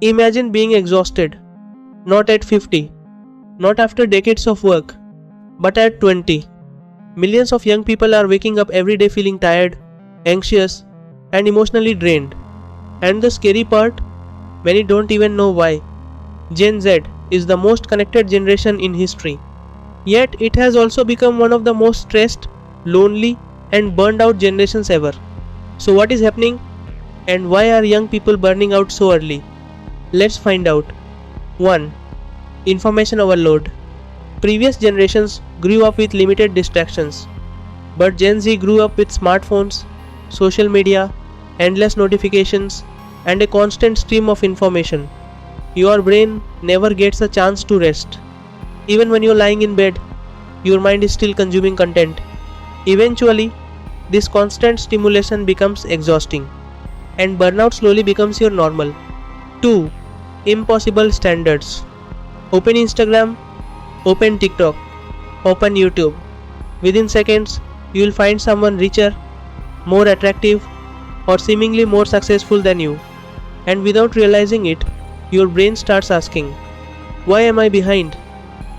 Imagine being exhausted, not at 50, not after decades of work, but at 20. Millions of young people are waking up every day feeling tired, anxious, and emotionally drained. And the scary part, many don't even know why. Gen Z is the most connected generation in history. Yet it has also become one of the most stressed, lonely, and burned out generations ever. So, what is happening? And why are young people burning out so early? Let's find out. 1. Information overload. Previous generations grew up with limited distractions, but Gen Z grew up with smartphones, social media, endless notifications, and a constant stream of information. Your brain never gets a chance to rest. Even when you're lying in bed, your mind is still consuming content. Eventually, this constant stimulation becomes exhausting, and burnout slowly becomes your normal. 2. Impossible standards. Open Instagram, open TikTok, open YouTube. Within seconds, you will find someone richer, more attractive, or seemingly more successful than you. And without realizing it, your brain starts asking, why am I behind?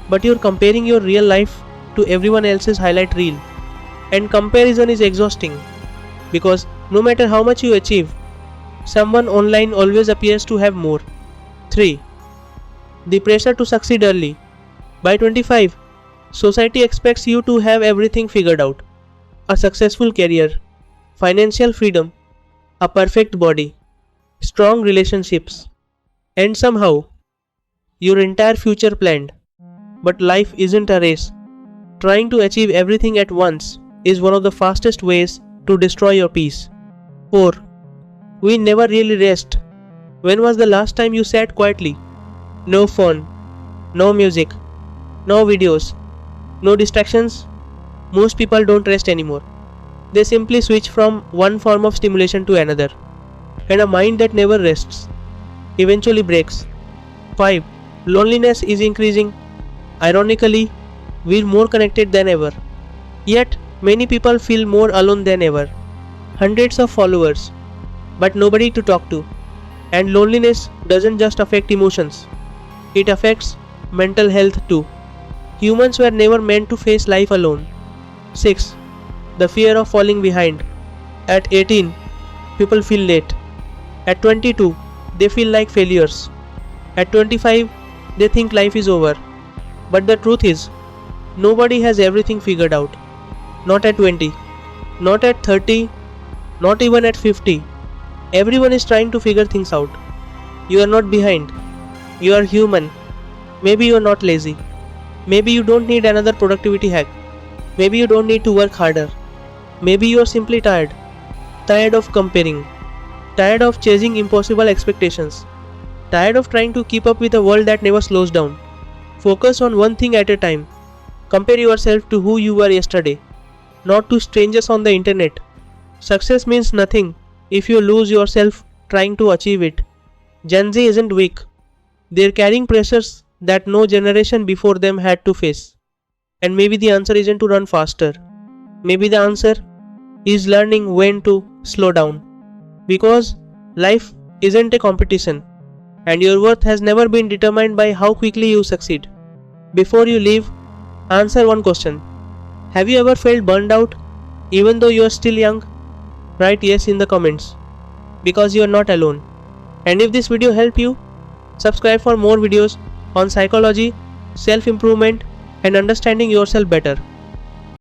But you're comparing your real life to everyone else's highlight reel. And comparison is exhausting because no matter how much you achieve, someone online always appears to have more. 3. The pressure to succeed early. By 25, society expects you to have everything figured out. A successful career, financial freedom, a perfect body, strong relationships, and somehow your entire future planned. But life isn't a race. Trying to achieve everything at once is one of the fastest ways to destroy your peace. 4. We never really rest. When was the last time you sat quietly? No phone, no music, no videos, no distractions. Most people don't rest anymore. They simply switch from one form of stimulation to another. And a mind that never rests eventually breaks. 5. Loneliness is increasing. Ironically, we're more connected than ever. Yet, many people feel more alone than ever. Hundreds of followers, but nobody to talk to. And loneliness doesn't just affect emotions, it affects mental health too. Humans were never meant to face life alone. 6. The fear of falling behind. At 18, people feel late. At 22, they feel like failures. At 25, they think life is over. But the truth is, nobody has everything figured out. Not at 20, not at 30, not even at 50. Everyone is trying to figure things out. You are not behind. You are human. Maybe you are not lazy. Maybe you don't need another productivity hack. Maybe you don't need to work harder. Maybe you are simply tired. Tired of comparing. Tired of chasing impossible expectations. Tired of trying to keep up with a world that never slows down. Focus on one thing at a time. Compare yourself to who you were yesterday, not to strangers on the internet. Success means nothing if you lose yourself trying to achieve it. Gen Z isn't weak. They're carrying pressures that no generation before them had to face. And maybe the answer isn't to run faster. Maybe the answer is learning when to slow down. Because life isn't a competition, and your worth has never been determined by how quickly you succeed. Before you leave, answer one question. Have you ever felt burned out even though you are still young? Write yes in the comments, because you are not alone. And if this video helped you, subscribe for more videos on psychology, self-improvement, and understanding yourself better.